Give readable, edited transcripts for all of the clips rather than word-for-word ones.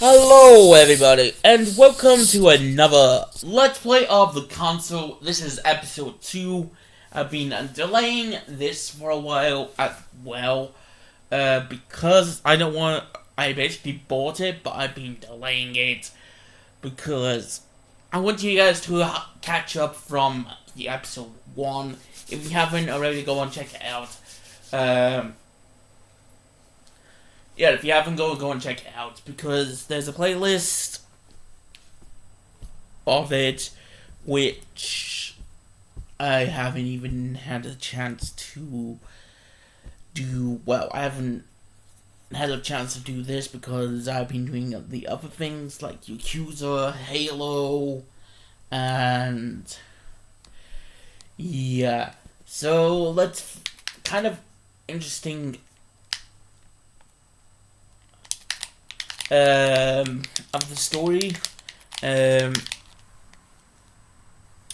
Hello everybody, and welcome to another Let's Play of the console. This is episode 2. I've been delaying this for a while as well, because I basically bought it, but I've been delaying it because I want you guys to catch up from the episode 1. If you haven't already, go and check it out. Yeah, if you haven't, go and check it out, because there's a playlist of it which I haven't even had a chance to do. Well, I haven't had a chance to do this because I've been doing the other things like Yakuza, Halo, and yeah. So let's kind of interesting of the story.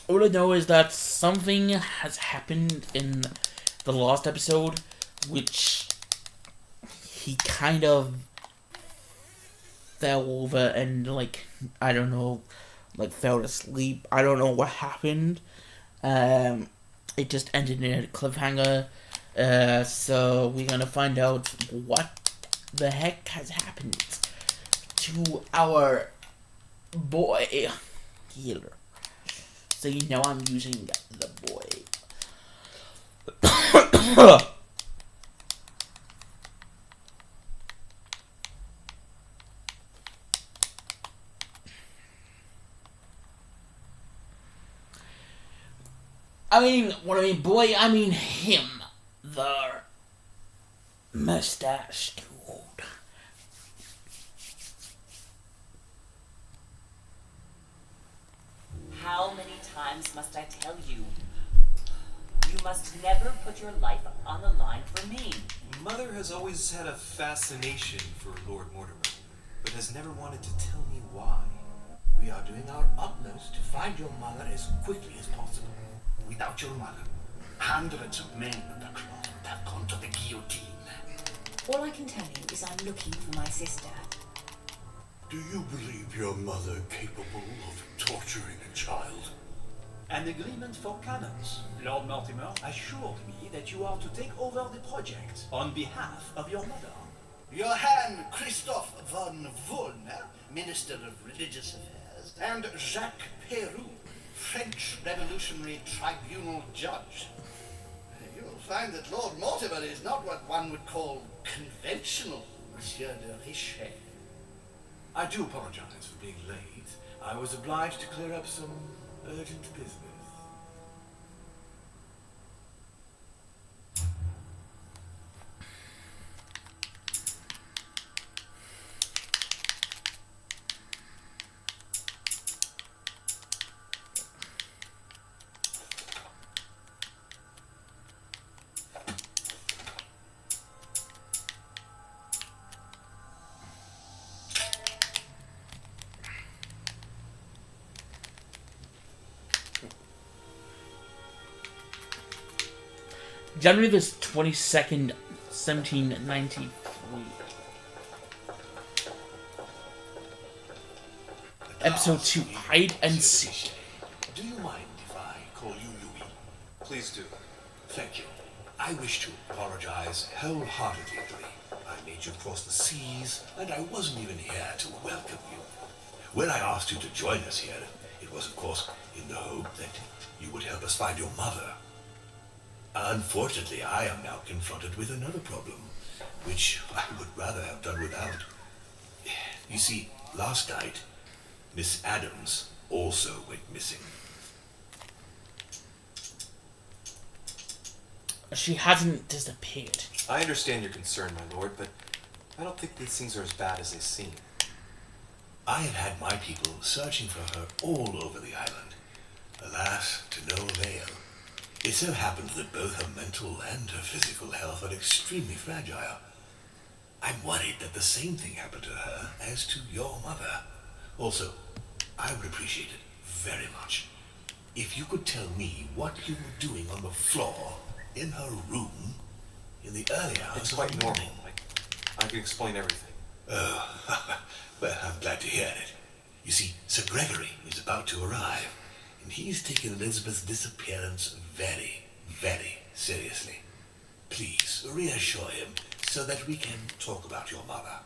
All I know is that something has happened in the last episode, which he kind of fell over and I don't know, fell asleep. I don't know what happened. It just ended in a cliffhanger. So we're gonna find out what the heck has happened to our boy healer. So you know I'm using the boy. When I mean boy, I mean him. The mustache dude. How many times must I tell you? You must never put your life on the line for me. Mother has always had a fascination for Lord Mortimer, but has never wanted to tell me why. We are doing our utmost to find your mother as quickly as possible. Without your mother, hundreds of men of the cloth would have gone to the guillotine. All I can tell you is I'm looking for my sister. Do you believe your mother capable of torturing a child? An agreement for cannons. Lord Mortimer assured me that you are to take over the project on behalf of your mother. Johann Christoph von Wollner, Minister of Religious Affairs, and Jacques Peroux, French Revolutionary Tribunal Judge. You'll find that Lord Mortimer is not what one would call conventional, Monsieur de Richet. I do apologize for being late. I was obliged to clear up some urgent business. January the 22nd, 1793. Episode 2, Hide and Seek. Do you mind if I call you Louis? Please do. Thank you. I wish to apologize wholeheartedly. I made you cross the seas, and I wasn't even here to welcome you. When I asked you to join us here, it was, of course, in the hope that you would help us find your mother. Unfortunately, I am now confronted with another problem, which I would rather have done without. You see, last night, Miss Adams also went missing. She hasn't disappeared. I understand your concern, my lord, but I don't think these things are as bad as they seem. I have had my people searching for her all over the island. Alas, to no avail. It so happens that both her mental and her physical health are extremely fragile. I'm worried that the same thing happened to her as to your mother. Also, I would appreciate it very much if you could tell me what you were doing on the floor in her room in the early hours It's of quite the normal. morning. I can explain everything. Oh, well, I'm glad to hear it. You see, Sir Gregory is about to arrive, and he's taken Elizabeth's disappearance very, very seriously. Please reassure him so that we can talk about your mother.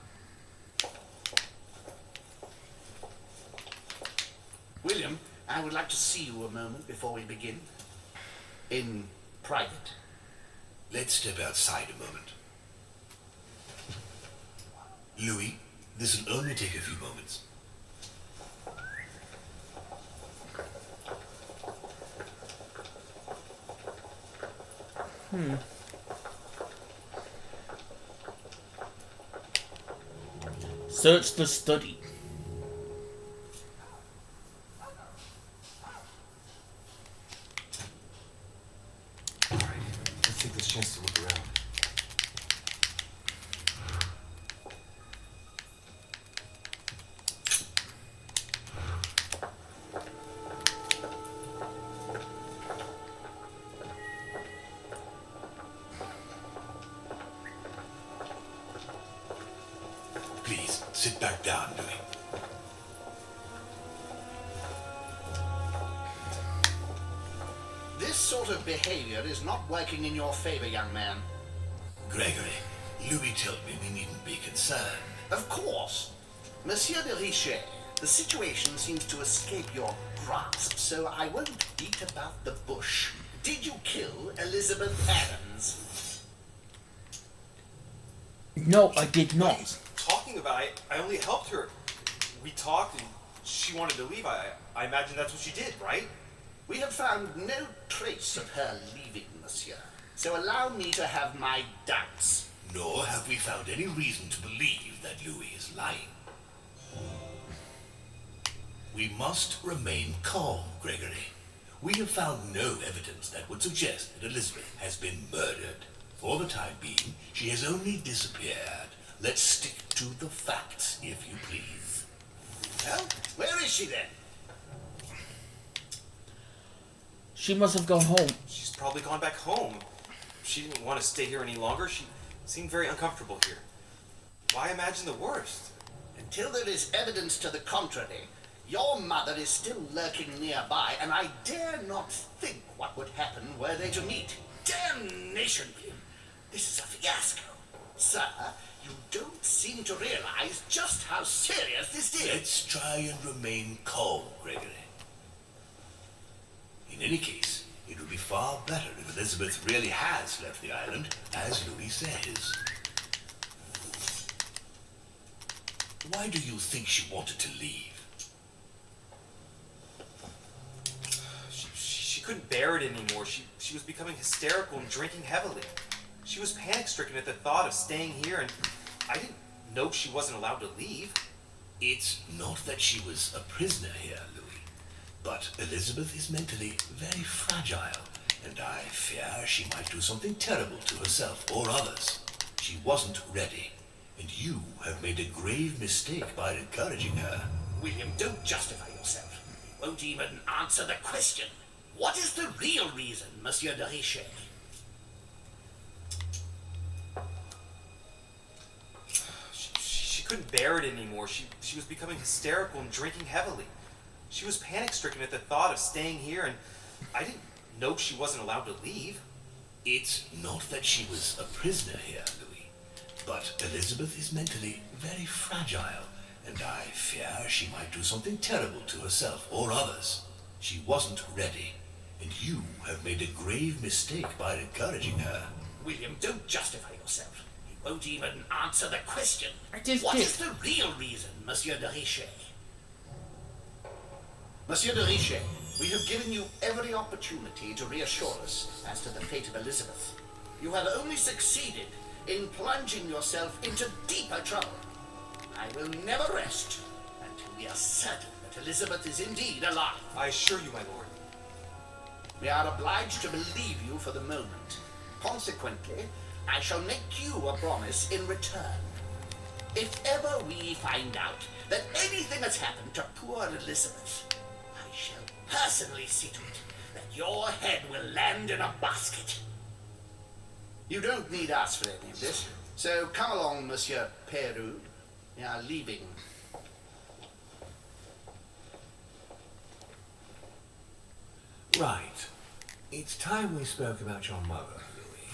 William, I would like to see you a moment before we begin. In private. Let's step outside a moment. Louis, this will only take a few moments. Search the study. Alright, let's take this chance to look around. Please, sit back down, Louis. This sort of behavior is not working in your favor, young man. Gregory, Louis told me we needn't be concerned. Of course. Monsieur de Richet, the situation seems to escape your grasp, so I won't beat about the bush. Did you kill Elizabeth Adams? No, I did What are you not. talking about? I only helped her. We talked and she wanted to leave. I imagine that's what she did, right? We have found no trace of her leaving, monsieur. So allow me to have my doubts. Nor have we found any reason to believe that Louis is lying. We must remain calm, Gregory. We have found no evidence that would suggest that Elizabeth has been murdered. For the time being, she has only disappeared. Let's stick to the facts, if you please. Well, where is she then? She must have gone home. She's probably gone back home. She didn't want to stay here any longer. She seemed very uncomfortable here. Why imagine the worst? Until there is evidence to the contrary, your mother is still lurking nearby, and I dare not think what would happen were they to meet. Damnation, William! This is a fiasco. Sir, you don't seem to realize just how serious this is. Let's try and remain calm, Gregory. In any case, it would be far better if Elizabeth really has left the island, as Louis says. Why do you think she wanted to leave? She couldn't bear it anymore. She was becoming hysterical and drinking heavily. She was panic-stricken at the thought of staying here, and I didn't know she wasn't allowed to leave. It's not that she was a prisoner here, Louis, but Elizabeth is mentally very fragile, and I fear she might do something terrible to herself or others. She wasn't ready, and you have made a grave mistake by encouraging her. William, don't justify yourself. You won't even answer the question. What is the real reason, Monsieur de Richet? She couldn't bear it anymore. She was becoming hysterical and drinking heavily. She was panic-stricken at the thought of staying here, and I didn't know she wasn't allowed to leave. It's not that she was a prisoner here, Louis, but Elizabeth is mentally very fragile, and I fear she might do something terrible to herself or others. She wasn't ready, and you have made a grave mistake by encouraging her. William, don't justify yourself. You won't even answer the question. I just What did. is the real reason, Monsieur de Richet? Monsieur de Richet, we have given you every opportunity to reassure us as to the fate of Elizabeth. You have only succeeded in plunging yourself into deeper trouble. I will never rest until we are certain that Elizabeth is indeed alive. I assure you, my lord. We are obliged to believe you for the moment. Consequently, I shall make you a promise in return. If ever we find out that anything has happened to poor Elizabeth, I shall personally see to it that your head will land in a basket. You don't need us for any of this, so come along, Monsieur Peru. Yeah, leaving. Right. It's time we spoke about your mother, Louis.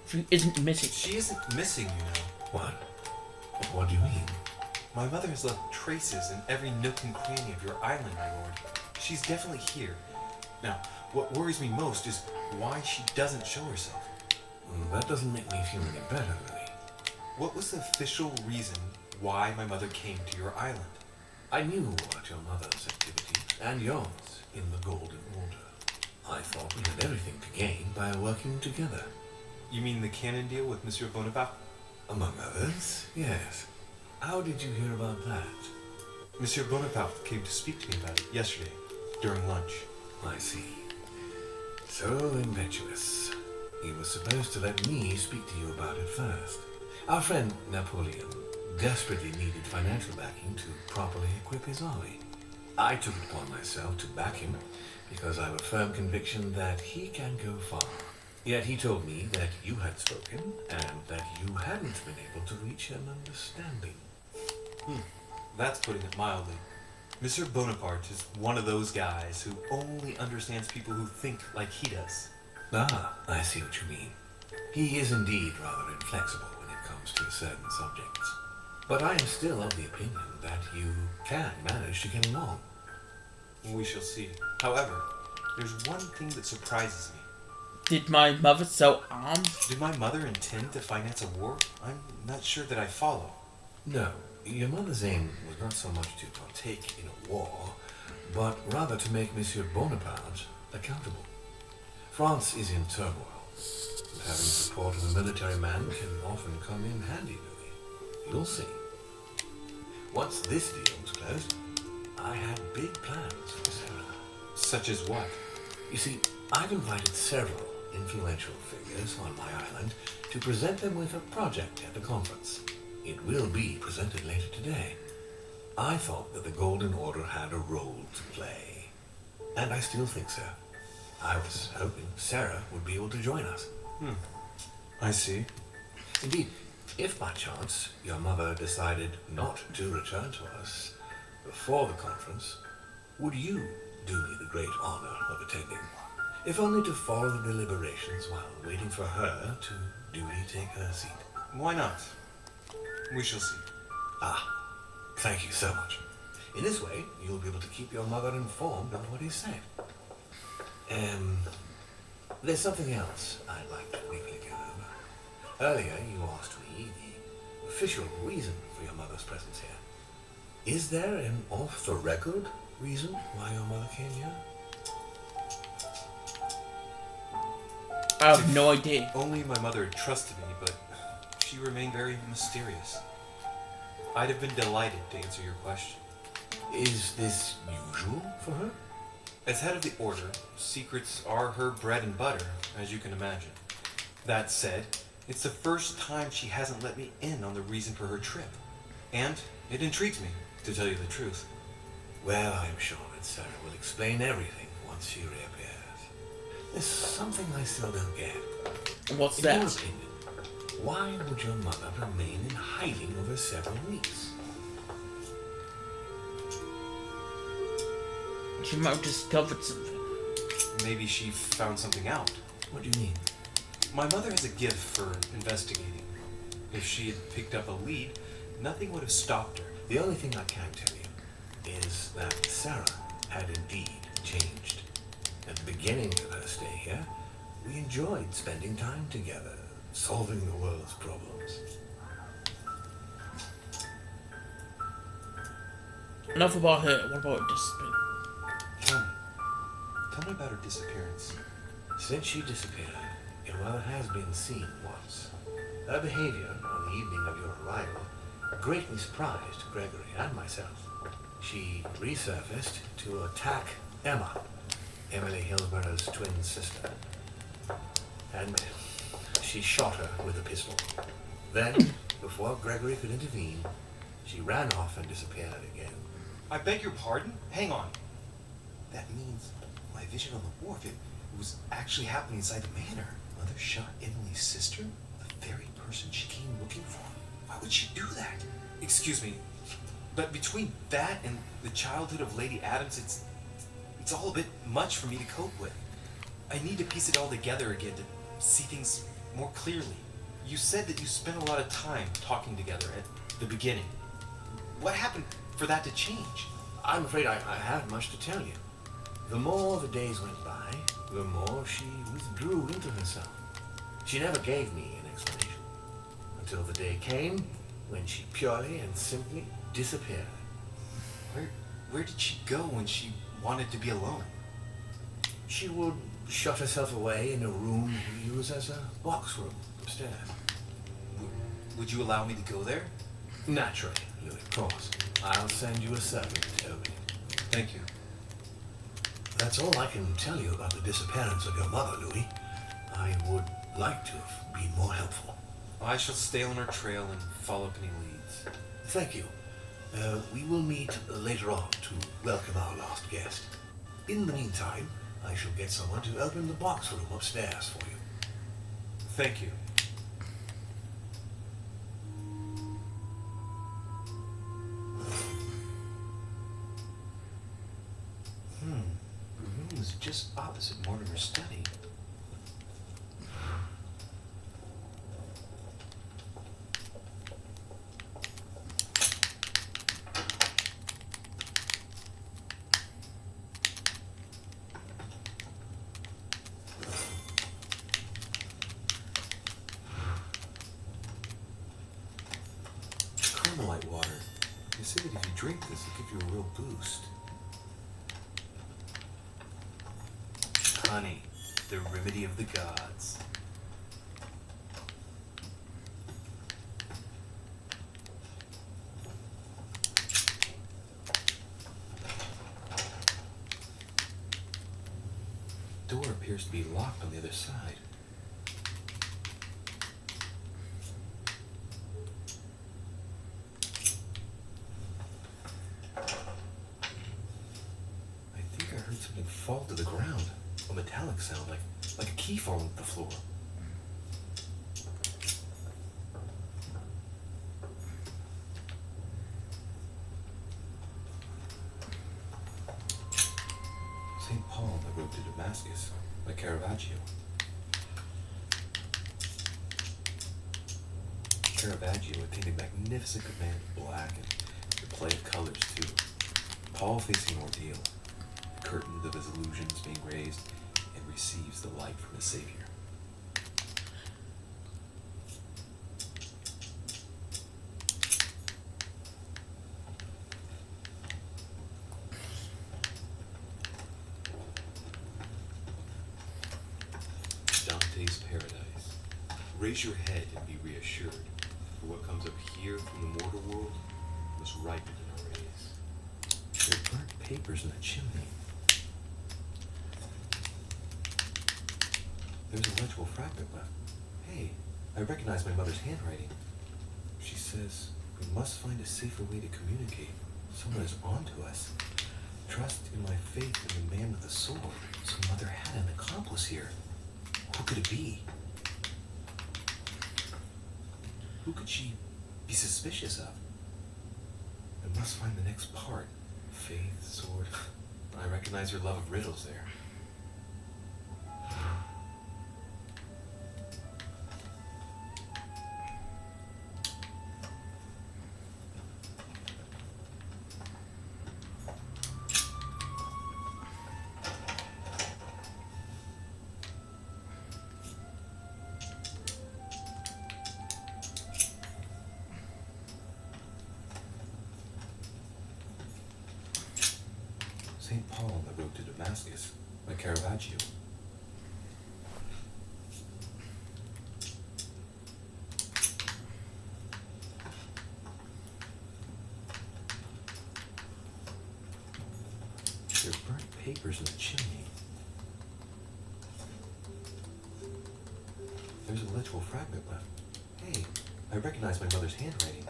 She isn't missing. She isn't missing, you know. What? What do you mean? My mother has left traces in every nook and cranny of your island, my lord. She's definitely here. Now, what worries me most is why she doesn't show herself. That doesn't make me feel any better, Louis. What was the official reason why my mother came to your island? I knew about your mother's activity and yours in the Golden Order. I thought we had everything to gain by working together. You mean the cannon deal with Monsieur Bonaparte? Among others, yes. How did you hear about that? Monsieur Bonaparte came to speak to me about it yesterday, during lunch. I see. So impetuous. He was supposed to let me speak to you about it first. Our friend Napoleon desperately needed financial backing to properly equip his army. I took it upon myself to back him because I have a firm conviction that he can go far. Yet he told me that you had spoken and that you hadn't been able to reach an understanding. That's putting it mildly. Monsieur Bonaparte is one of those guys who only understands people who think like he does. Ah, I see what you mean. He is indeed rather inflexible when it comes to certain subjects. But I am still of the opinion that you can manage to get along. We shall see. However, there's one thing that surprises me. Did my mother sell arms? Did my mother intend to finance a war? I'm not sure that I follow. No, your mother's aim was not so much to partake in a war, but rather to make Monsieur Bonaparte accountable. France is in turmoil, and having support of a military man can often come in handy, Louis. You'll see. Once this deal was closed, I had big plans for Sarah. Such as what? You see, I've invited several influential figures on my island to present them with a project at the conference. It will be presented later today. I thought that the Golden Order had a role to play, and I still think so. I was hoping Sarah would be able to join us. I see. Indeed, if by chance your mother decided not to return to us before the conference, would you do me the great honor of attending? If only to follow the deliberations while waiting for her to duly take her seat. Why not? We shall see. Ah, thank you so much. In this way, you'll be able to keep your mother informed of what is said. There's something else I'd like to briefly go over. Earlier, you asked me the official reason for your mother's presence here. Is there an off-the-record reason why your mother came here? I have no idea. Only my mother trusted me, but she remained very mysterious. I'd have been delighted to answer your question. Is this usual for her? As head of the Order, secrets are her bread and butter, as you can imagine. That said, it's the first time she hasn't let me in on the reason for her trip. And it intrigues me, to tell you the truth. Well, I'm sure that Sarah will explain everything once she reappears. There's something I still don't get. What's In that? your opinion, why would your mother remain in hiding over several weeks? She might have discovered something. Maybe she found something out. What do you mean? My mother has a gift for investigating. If she had picked up a lead, nothing would have stopped her. The only thing I can tell you is that Sarah had indeed changed. At the beginning of her stay here, we enjoyed spending time together, solving the world's problems. Enough about her. What about discipline? Tell me about her disappearance. Since she disappeared, your mother has been seen once. Her behavior on the evening of your arrival greatly surprised Gregory and myself. She resurfaced to attack Emma, Emily Hillsborough's twin sister. And she shot her with a pistol. Then, before Gregory could intervene, she ran off and disappeared again. I beg your pardon? Hang on. That means my vision on the wharf, it was actually happening inside the manor. Mother shot Emily's sister, the very person she came looking for. Why would she do that? Excuse me, but between that and the childhood of Lady Adams, it's all a bit much for me to cope with. I need to piece it all together again to see things more clearly. You said that you spent a lot of time talking together at the beginning. What happened for that to change? I'm afraid I haven't much to tell you. The more the days went by, the more she withdrew into herself. She never gave me an explanation. Until the day came when she purely and simply disappeared. Where did she go when she wanted to be alone? She would shut herself away in a room we use as a box room upstairs. Would you allow me to go there? Naturally, Louis, of course. I'll send you a servant to open it. Thank you. That's all I can tell you about the disappearance of your mother, Louis. I would like to have been more helpful. I shall stay on her trail and follow up any leads. Thank you. We will meet later on to welcome our last guest. In the meantime, I shall get someone to open the box room upstairs for you. Thank you. The room is just opposite Mortimer's study. Carmelite water. They say that if you drink this, it'll give you a real boost. Honey, the remedy of the gods. Door appears to be locked on the other side. I think I heard something fall to the ground. A metallic sound, like a key falling to the floor. St. Paul, the road to Damascus, by Caravaggio. Caravaggio attained a magnificent command of black and the play of colors too. Paul facing ordeal, the curtains of his illusions being raised, and receives the light from his Savior. Dante's Paradise. Raise your head and be reassured, for what comes up here from the mortal world must ripen in our rays. There are burnt papers in the chimney. There's a legible fragment left. Hey, I recognize my mother's handwriting. She says, we must find a safer way to communicate. Someone is on to us. Trust in my faith in the man with the sword. So mother had an accomplice here. Who could it be? Who could she be suspicious of? I must find the next part. Faith, sword. I recognize your love of riddles there. St. Paul on the road to Damascus by Caravaggio. There are burnt papers in the chimney. There's a legible fragment left. Hey, I recognize my mother's handwriting.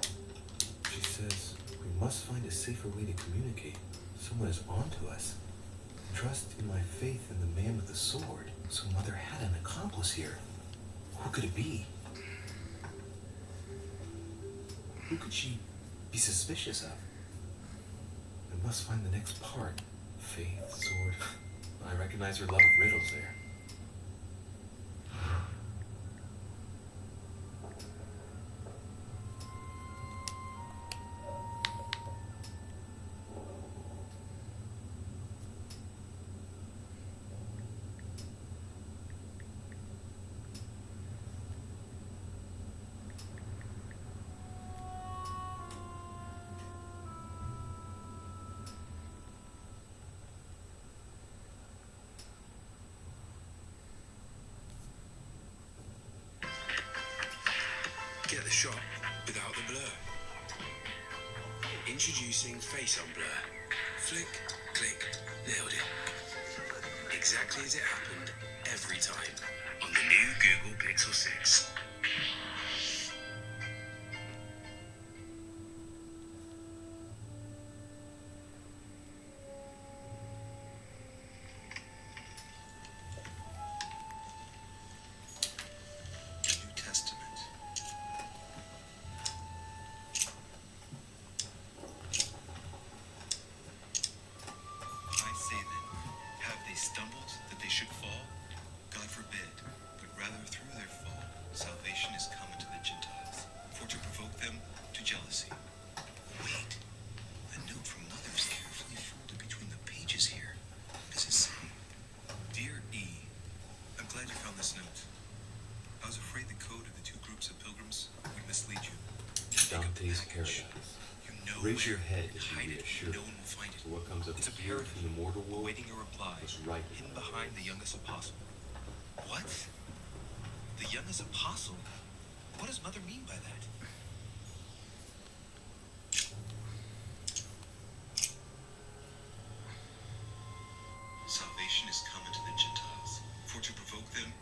She says, we must find a safer way to communicate. Someone is on to us. trust in my faith in the man with the sword. So Mother had an accomplice here. Who could it be? Who could she be suspicious of? I must find the next part. Faith, sword. I recognize her love of riddles there. Get the shot without the blur. Introducing Face on Blur. Flick, click, nailed it. Exactly as it happened, every time. On the new Google Pixel 6. New Testament. I say then, have they stumbled that they should fall? God forbid, but rather through their fall, salvation is come unto the Gentiles, for to provoke them to jealousy. Wait, a note from Mother is carefully folded between the pages here. What does it say? Dear E, I'm glad you found this note. I was afraid the code of the two groups of pilgrims would mislead you. Dante's Package. Paradise. You know Raise where your head to as hide you it. reassure. No one will find it. For what comes up It's a here paragraph from the mortal world awaiting your reply, is right. hidden behind the youngest apostle. What? The youngest apostle? What does Mother mean by that? Salvation is come unto the Gentiles, for to provoke them.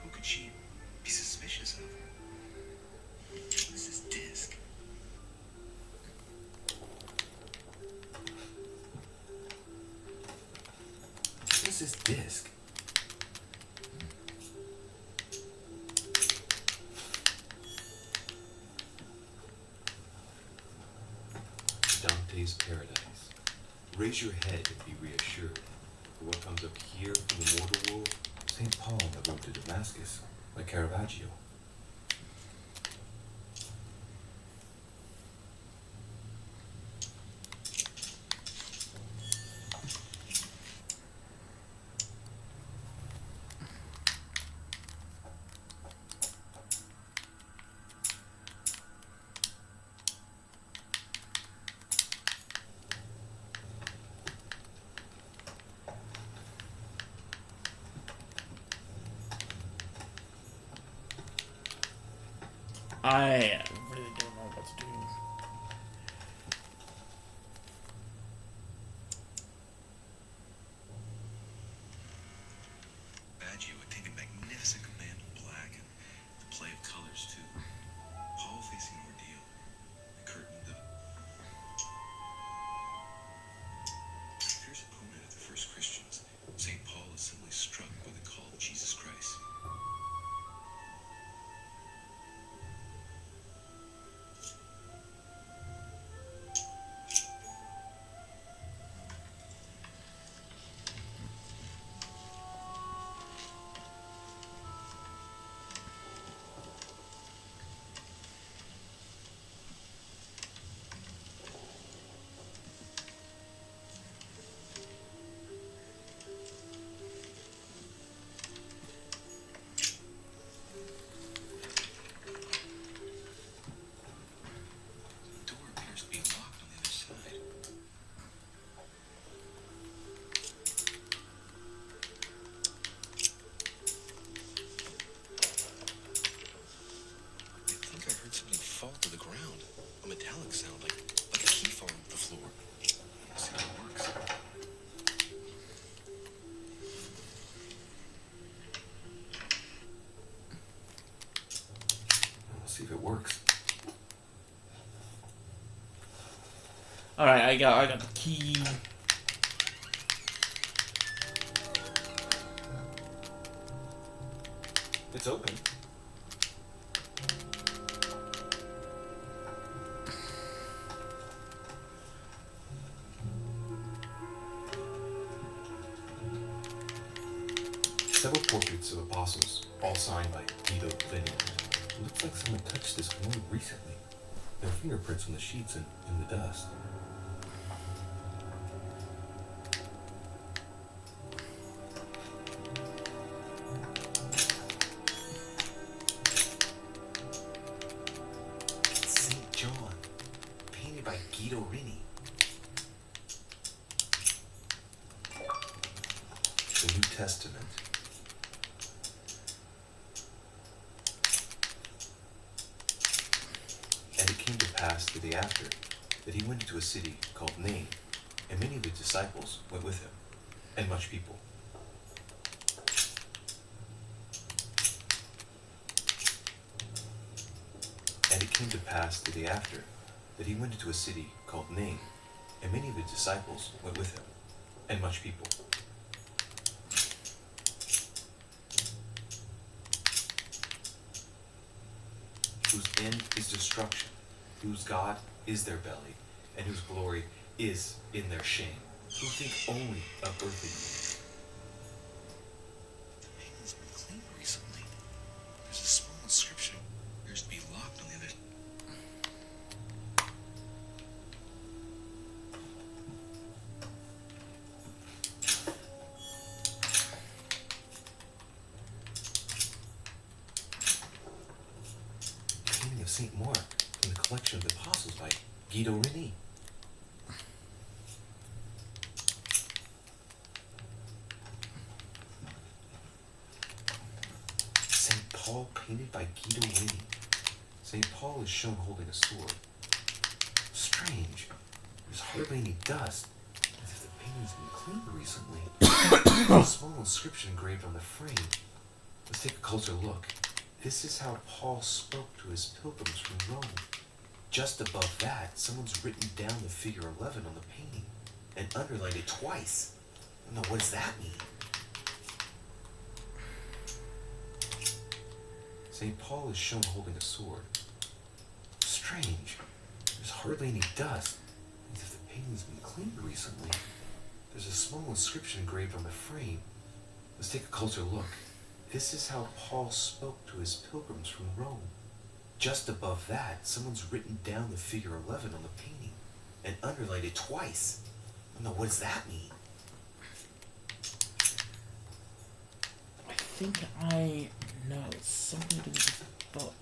Who could she be suspicious of? What is this disc? What is this disc? Dante's Paradise. Raise your head and be reassured. For what comes up here from the mortal world, St. Paul that wrote to Damascus, like Caravaggio. I really don't know what to do. Baggio would take a magnificent command of black and the play of colors too. Paul facing an ordeal. The curtain, the fierce opponent of the first Christians, St. Paul is suddenly struck by the call of Jesus Christ. The door appears to be locked on the other side. I think I heard something fall to the ground. A metallic sound, like a key falling to the floor. Let's see how it works. Let's see if it works. Alright, I got the key. It's open. Several portraits of apostles, all signed by Guido Pliny. It looks like someone touched this commode recently. There are fingerprints on the sheets and in the dust. St. John, painted by Guido Rini. The New Testament. And it came to pass the day after that he went into a city called Nain, and many of his disciples went with him, and much people. And it came to pass the day after that he went into a city called Nain, and many of his disciples went with him, and much people. Whose end is destruction, whose God is their belly, and whose glory is in their shame, who think only of earthly things. The painting's been cleaned recently. There's a small inscription. Appears to be locked on the other. Painting of Saint Mark from the collection of the apostles by Guido Rini. Saint Paul painted by Guido Rini. Saint Paul is shown holding a sword. Strange. There's hardly any dust, as if the painting's been cleaned recently. There's a small inscription engraved on the frame. Let's take a closer look. This is how Paul spoke to his pilgrims from Rome. Just above that, someone's written down the figure 11 on the painting and underlined it twice. No, what does that mean? St. Paul is shown holding a sword. Strange. There's hardly any dust, as if the painting's been cleaned recently. There's a small inscription engraved on the frame. Let's take a closer look. This is how Paul spoke to his pilgrims from Rome. Just above that, someone's written down the figure 11 on the painting and underlined it twice. No, what does that mean? I think I know. It's something to do with the book.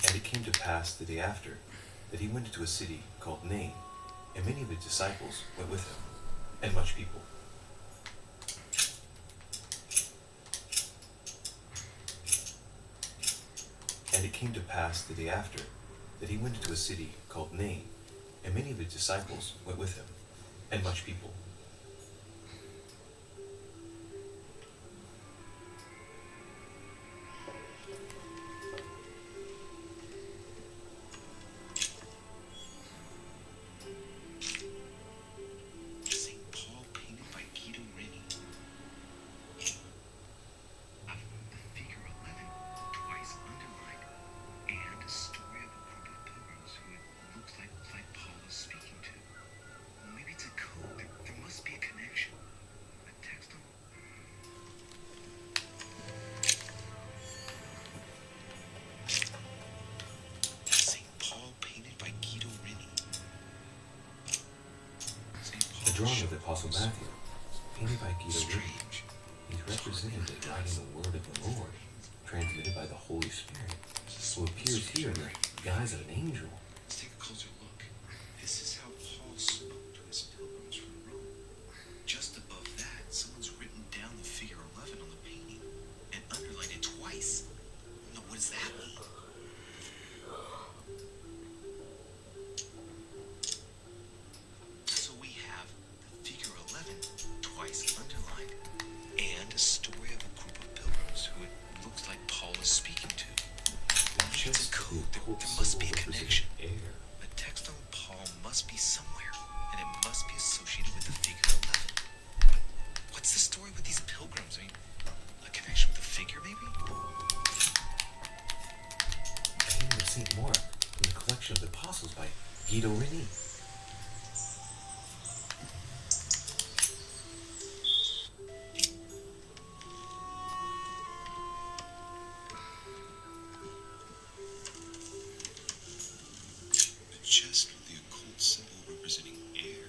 And it came to pass the day after that he went into a city called Nain, and many of his disciples went with him, and much people. And it came to pass the day after that he went into a city called Nain, and many of his disciples went with him, and much people. St. Paul painted by Guido Reni. Figure 11, twice underlined, and a story of a group of pilgrims who it looks like Paul is speaking to. Well, maybe it's a code. There must be a connection. A text on. St. Paul painted by Guido Reni. The drawing of the Apostle Matthew, painted by Guido Reni. Strange. He's represented as writing the word of the Lord, transmitted by the Holy Spirit, who appears here in the guise of an angel. Let's take a closer look. This is how Paul spoke to his pilgrims from Rome. Just above that, someone's written down the figure 11 on the painting and underlined it twice. No, what does that mean? So we have the figure 11 twice underlined and a story of a group of pilgrims who it looks like Paul is speaking to. Maybe it's a code. There must be a connection. Air. A text on Paul must be somewhere, and it must be associated with the figure 11. What's the story with these pilgrims? I mean, a connection with the figure, maybe? Painting of St. Mark from the collection of the Apostles by Guido Reni. A chest with the occult symbol representing air.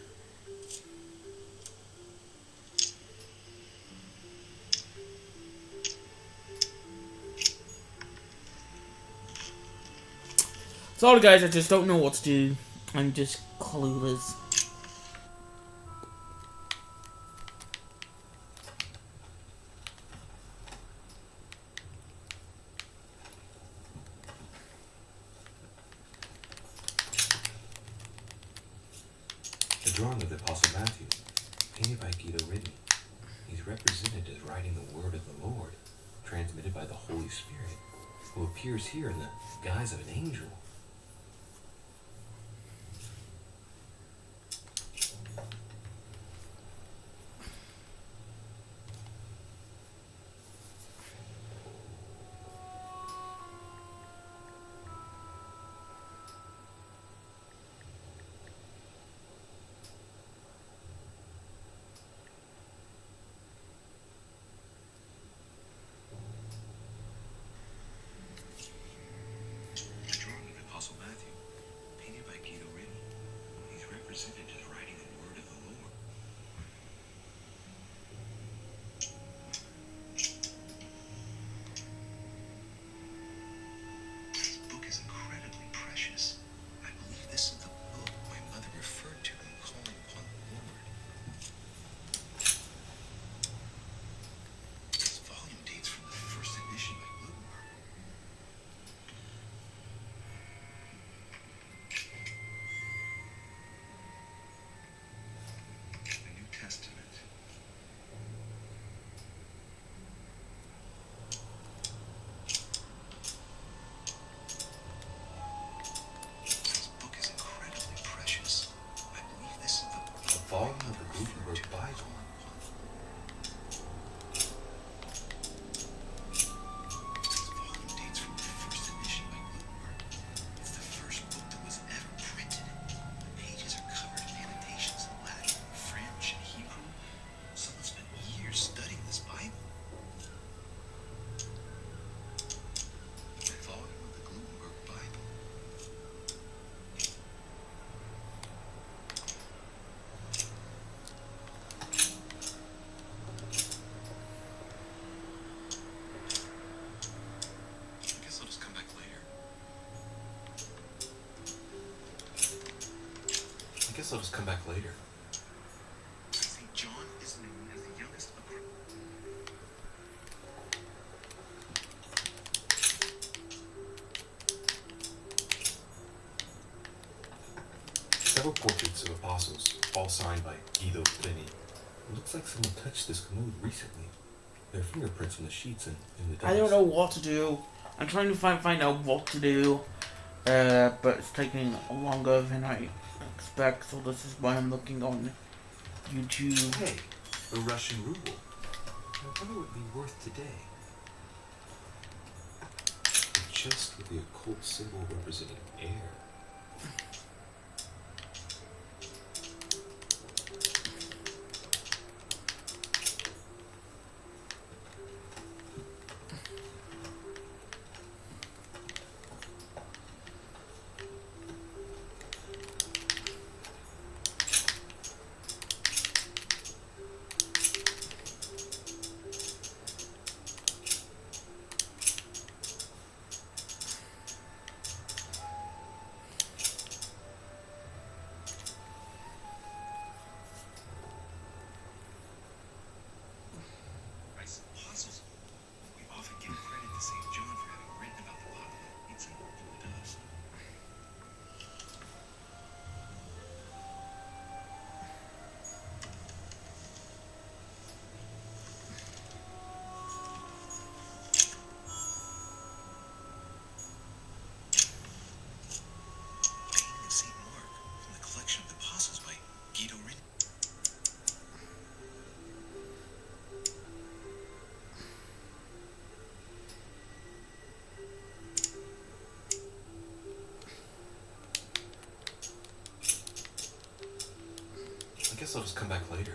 Sorry guys, I just don't know what to do. I'm just clueless. The drawing of the Apostle Matthew, painted by Guido Reni. He's represented as writing the word of the Lord, transmitted by the Holy Spirit, who appears here in the guise of an angel. The drawing of the Apostle Matthew, painted by Guido Reni. He's represented as writing the word of the Lord. This book is incredibly precious. I believe this is the book my mother referred to in calling upon the Lord. This volume dates from the first edition by Gutenberg. The New Testament. This book is incredibly precious. I believe this is the A volume of the Gutenberg Bible. This volume dates from the first edition by Gutenberg. It's the first book that was ever printed. The pages are covered in annotations in Latin, French, and Hebrew. Someone spent years studying this Bible. A volume of the Gutenberg Bible. I guess I'll just come back later. I guess I'll just come back later. St. John is known as the youngest of Several portraits of apostles, all signed by Guido Pliny. It looks like someone touched this commode recently. There are fingerprints on the sheets and in the dust. I don't know what to do. I'm trying to find out what to do, but it's taking longer than I expect, so this is why I'm looking on YouTube. Hey, a Russian ruble. I wonder what it would be worth today. A chest with the occult symbol representing air. Apostles. We often give credit to St. John for having written about the bottle that eats up in the dust. Painting of St. Mark from the collection of the Apostles by Guido Rini. I guess I'll just come back later.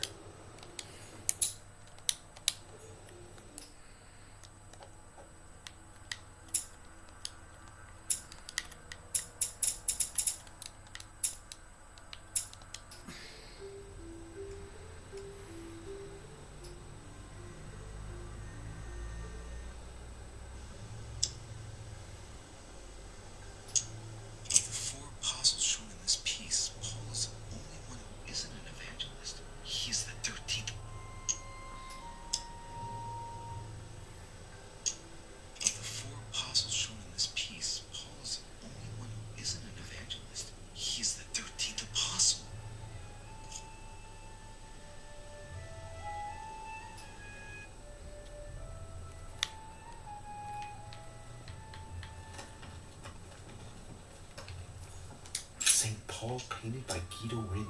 Of the four apostles shown in this piece, Paul is the only one who isn't an evangelist. He's the 13th. Of the four apostles shown in this piece, Paul is the only one who isn't an evangelist. He's the 13th apostle. St. Paul painted by Guido Rini.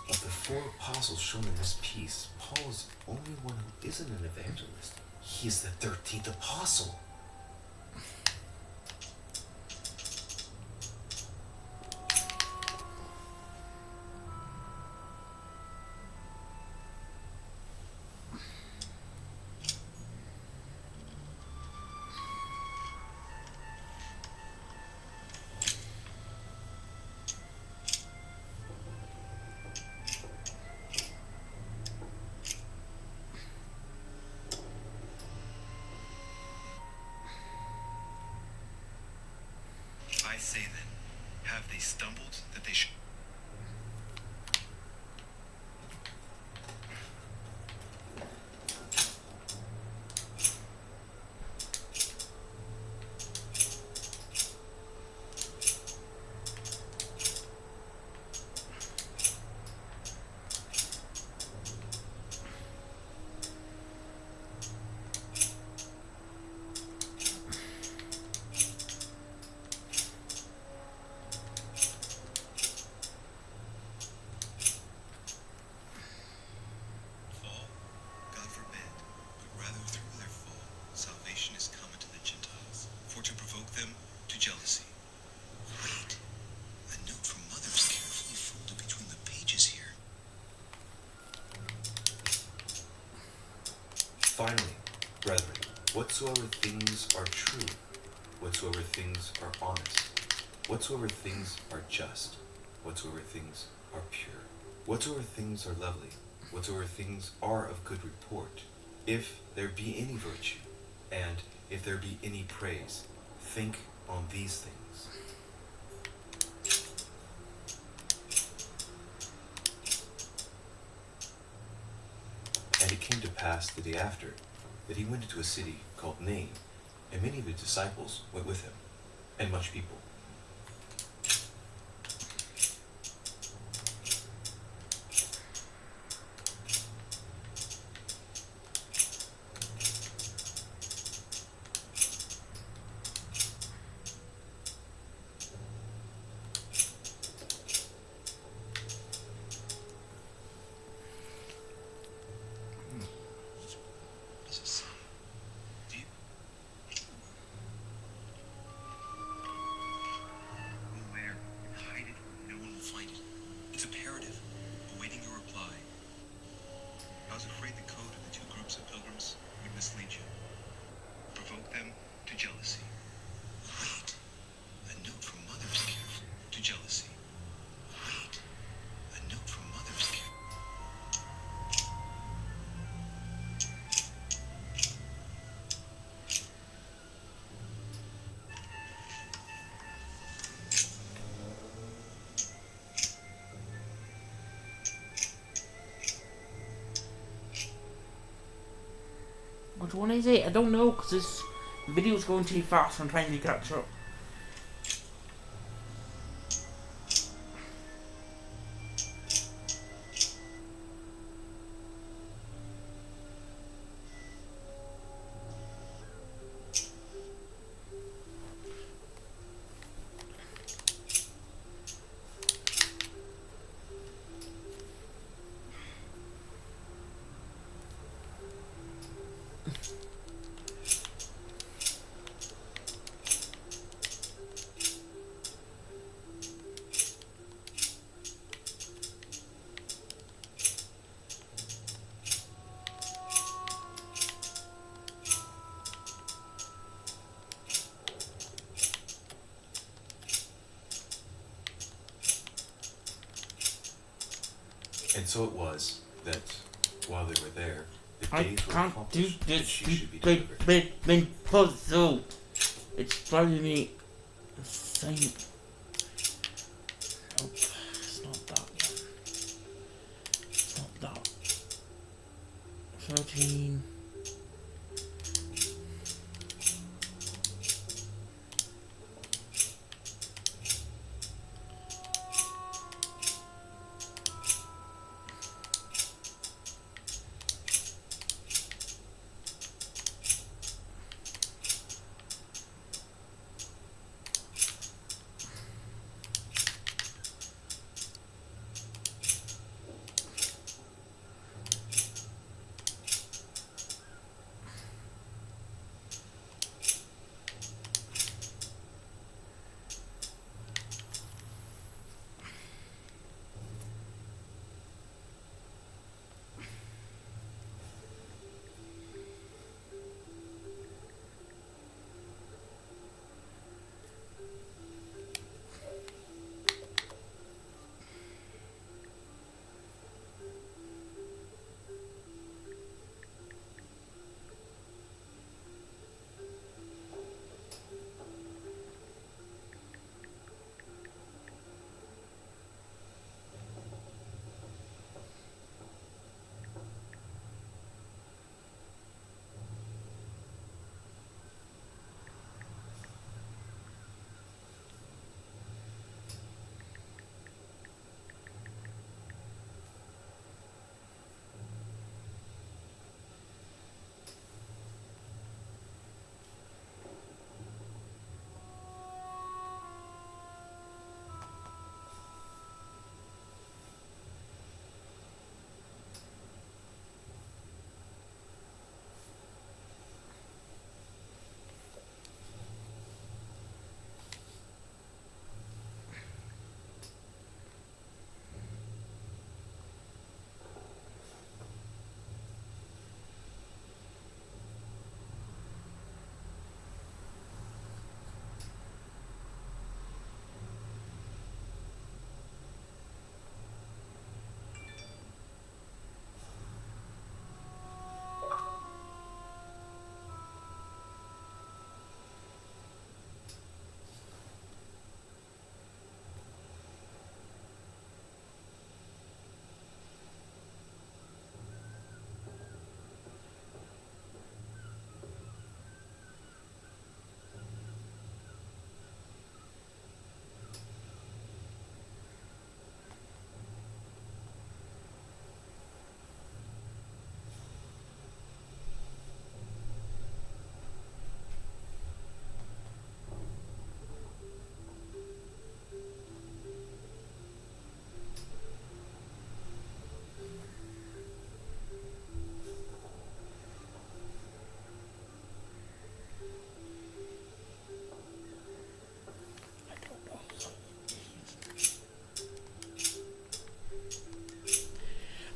Of the four apostles shown in this piece, Paul is the only one who isn't an evangelist. He is the 13th apostle. I say then, have they stumbled that they should? Fall? God forbid, but rather through their fall, salvation is come unto the Gentiles, for to provoke them to jealousy. Wait, a note from Mother is carefully folded between the pages here. Finally, brethren, whatsoever things are true, whatsoever things are honest, whatsoever things are just, whatsoever things are pure, whatsoever things are lovely, whatsoever things are of good report, if there be any virtue, and if there be any praise, think on these things. And it came to pass the day after that he went into a city called Nain, and many of his disciples went with him, and much people. jealousy. Wait, a note from Mother's care. Which one is it? I don't know, because this video's going too fast. I'm trying to catch up. And so it was that while they were there, the I days were can't do accomplished that this she should be stupid delivered. big puzzle. It's driving me insane. Nope, it's not that yet. It's not that. 13.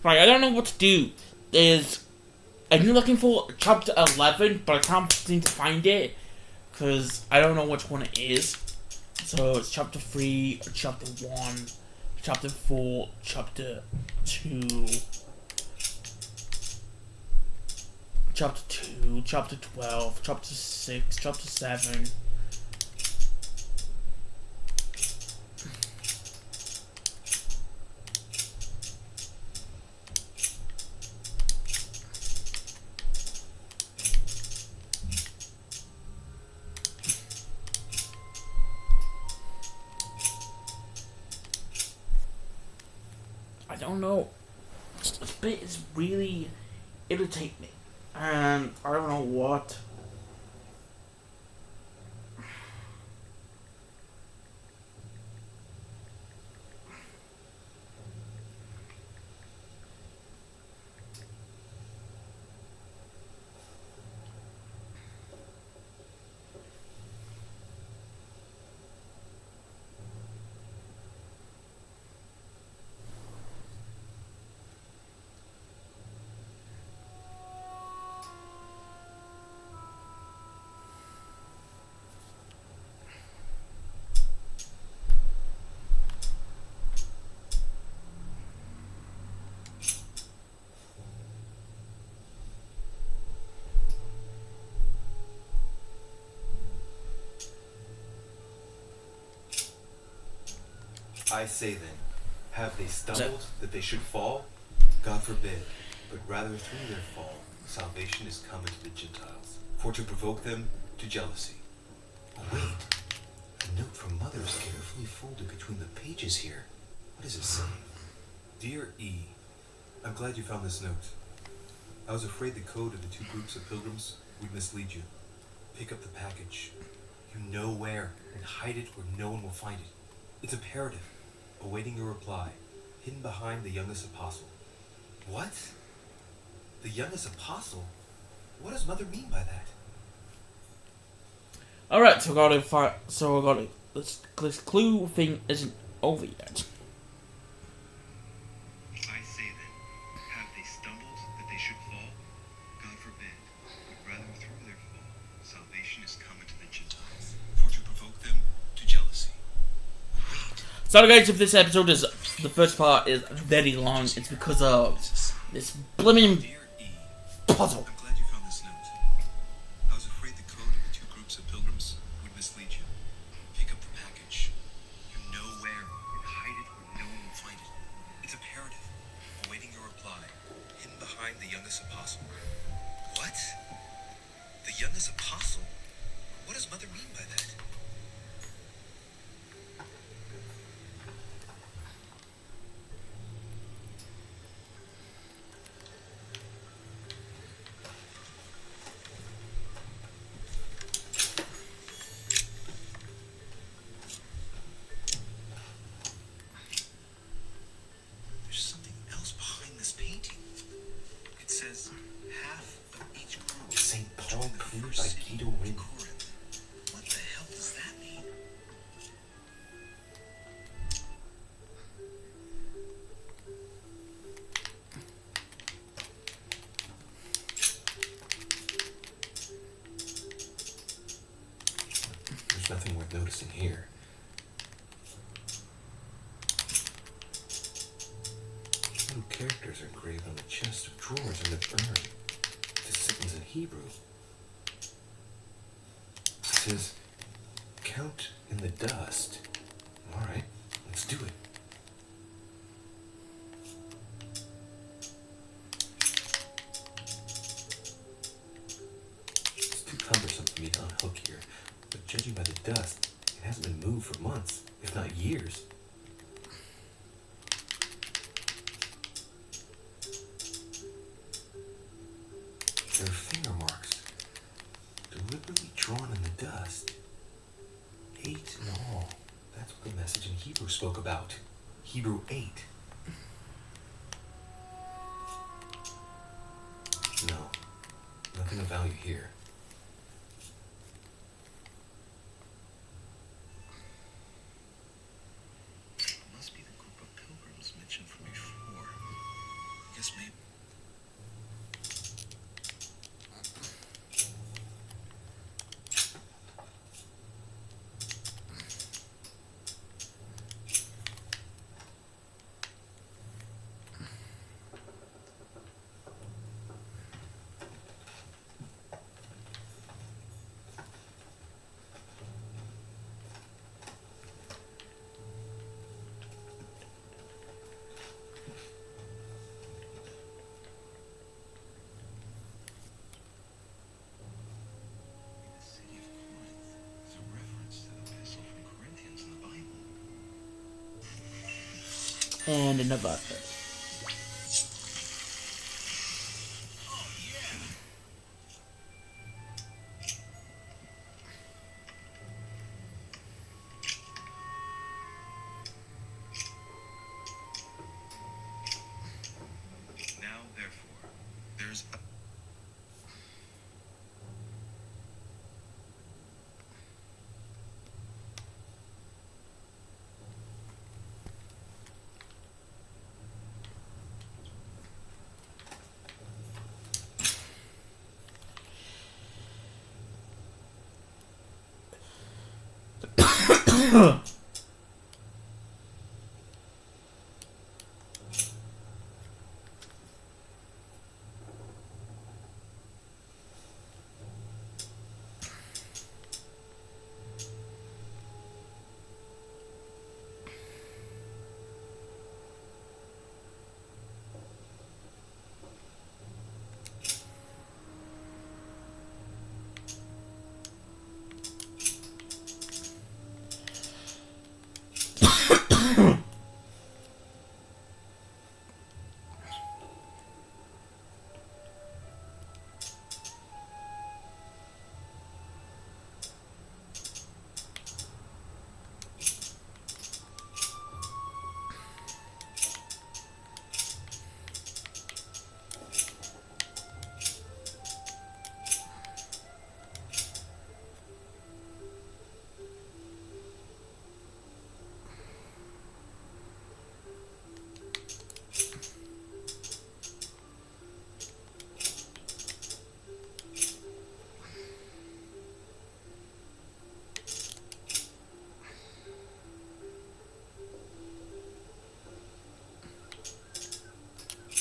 Right, I don't know what to do. I'm looking for chapter 11, but I can't seem to find it because I don't know which one it is. So it's chapter 3, chapter 1, chapter 4, chapter 2, chapter 2, chapter 12, chapter 6, chapter 7. I don't know. This bit is really irritating me, and I don't know what. I say then, have they stumbled that they should fall? God forbid, but rather through their fall, salvation is come into the Gentiles, for to provoke them to jealousy. Oh, wait. A note from Mother is carefully folded between the pages here. What does it say? Dear E, I'm glad you found this note. I was afraid the code of the two groups of pilgrims would mislead you. Pick up the package. You know where, and hide it where no one will find it. It's imperative. Awaiting your reply, hidden behind the youngest apostle. What? The youngest apostle? What does Mother mean by that? Alright, so we got this clue thing isn't over yet. I say then, have they stumbled that they should fall? God forbid, but rather through their fall, salvation is come into the Gentiles, for to provoke them to jealousy. So guys, if this episode is, the first part is very long, it's because of this blimmin' Dear E, puzzle. I'm glad you found this note. I was afraid the code of the two groups of pilgrims would mislead you. Pick up the package. You know where, and hide it where no one will find it. It's imperative. Awaiting your reply, hidden behind the youngest apostle. What? The youngest apostle? What does Mother mean by that? There's something else behind this painting. It says half of each group. St. Paul joined the proved first by city Guido of Rin. Corinth. What the hell does that mean? There's nothing worth noticing here. Little characters are engraved on the chest of drawers in the urn. This sentence in Hebrew. It says, count in the dust. Alright, let's do it. It's too cumbersome for me to unhook here, but judging by the dust, it hasn't been moved for months, if not years. There are finger marks, deliberately drawn in the dust. 8 in all. That's what the message in Hebrew spoke about. Hebrew 8. No, nothing of value here. It must be the group of pilgrims mentioned from before. I guess maybe. and in Nevada. Now, therefore, there's a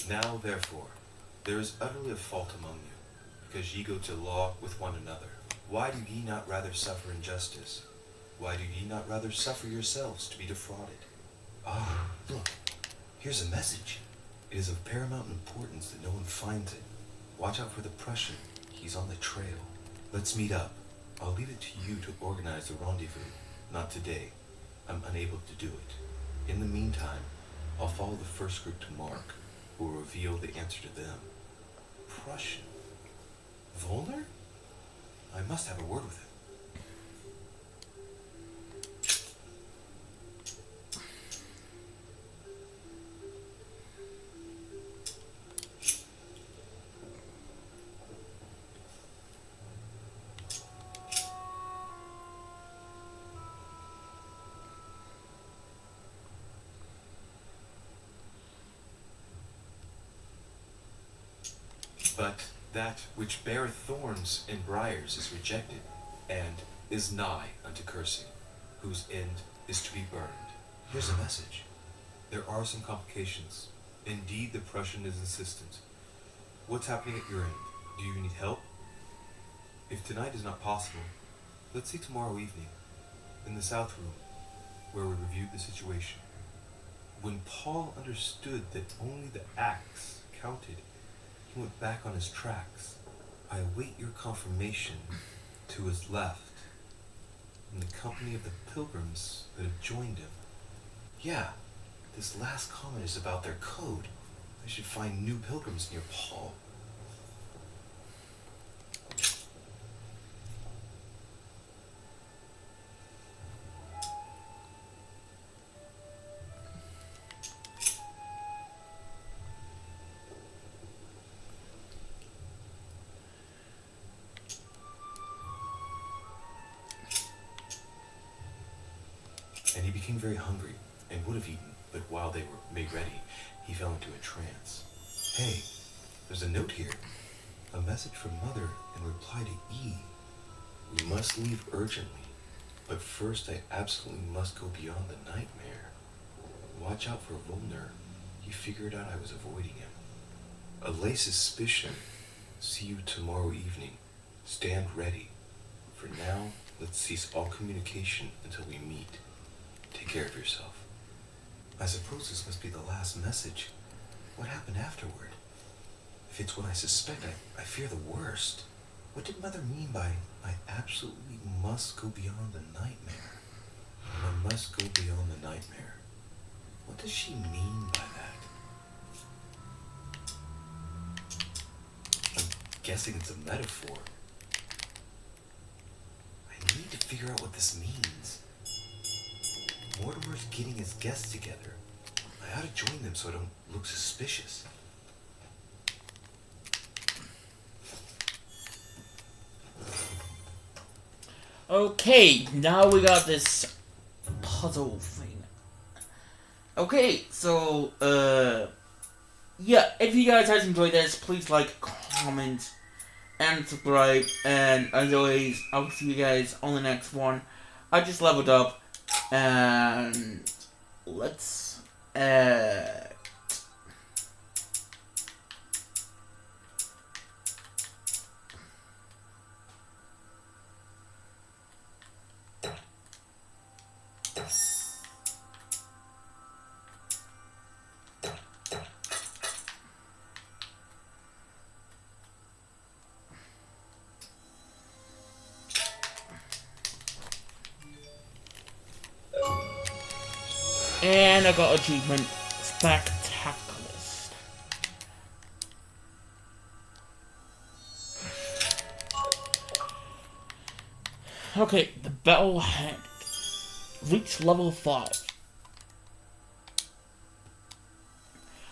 Now, therefore, there is utterly a fault among you, because ye go to law with one another. Why do ye not rather suffer injustice? Why do ye not rather suffer yourselves to be defrauded? Ah, look, here's a message. It is of paramount importance that no one finds it. Watch out for the Prussian. He's on the trail. Let's meet up. I'll leave it to you to organize the rendezvous. Not today. I'm unable to do it. In the meantime, I'll follow the first group to Mark, who will reveal the answer to them. Prussian? Volner? I must have a word with him. But that which beareth thorns and briars is rejected, and is nigh unto cursing, whose end is to be burned. Here's a message. There are some complications. Indeed, the Prussian is insistent. What's happening at your end? Do you need help? If tonight is not possible, let's see tomorrow evening, in the South Room, where we reviewed the situation. When Paul understood that only the axe counted, he went back on his tracks. I await your confirmation to his left, in the company of the pilgrims that have joined him. Yeah, this last comment is about their code. I should find new pilgrims near Paul. And he became very hungry, and would have eaten, but while they were made ready, he fell into a trance. Hey, there's a note here. A message from Mother in reply to E. We must leave urgently, but first I absolutely must go beyond the nightmare. Watch out for Volner. He figured out I was avoiding him. Allay suspicion. See you tomorrow evening. Stand ready. For now, let's cease all communication until we meet. Take care of yourself. I suppose this must be the last message. What happened afterward? If it's what I suspect, I fear the worst. What did Mother mean by, I absolutely must go beyond the nightmare? I must go beyond the nightmare. What does she mean by that? I'm guessing it's a metaphor. I need to figure out what this means. Mortimer's getting his guests together. I ought to join them so I don't look suspicious. Okay, now we got this puzzle thing. Okay, so, yeah, if you guys have enjoyed this, please like, comment, and subscribe, and as always, I'll see you guys on the next one. I just leveled up, and let's, and I got achievement Spectaculist. Okay, the battle had reached level 5.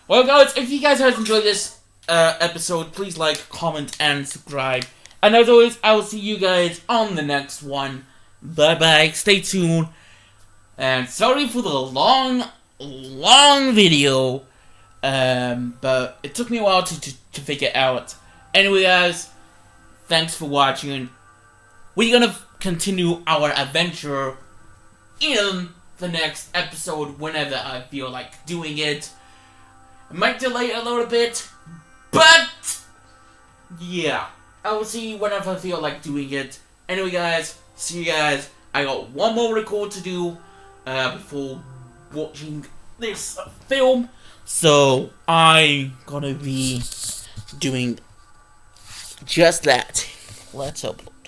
Well guys, if you guys have enjoyed this episode, please like, comment, and subscribe. And as always, I will see you guys on the next one. Bye bye, stay tuned. And sorry for the long video, but it took me a while to figure it out. Anyway guys, thanks for watching. We're gonna continue our adventure in the next episode whenever I feel like doing it. I might delay it a little bit, but yeah, I will see whenever I feel like doing it. Anyway guys, see you guys. I got one more record to do before watching this film, so I'm gonna be doing just that. Let's upload.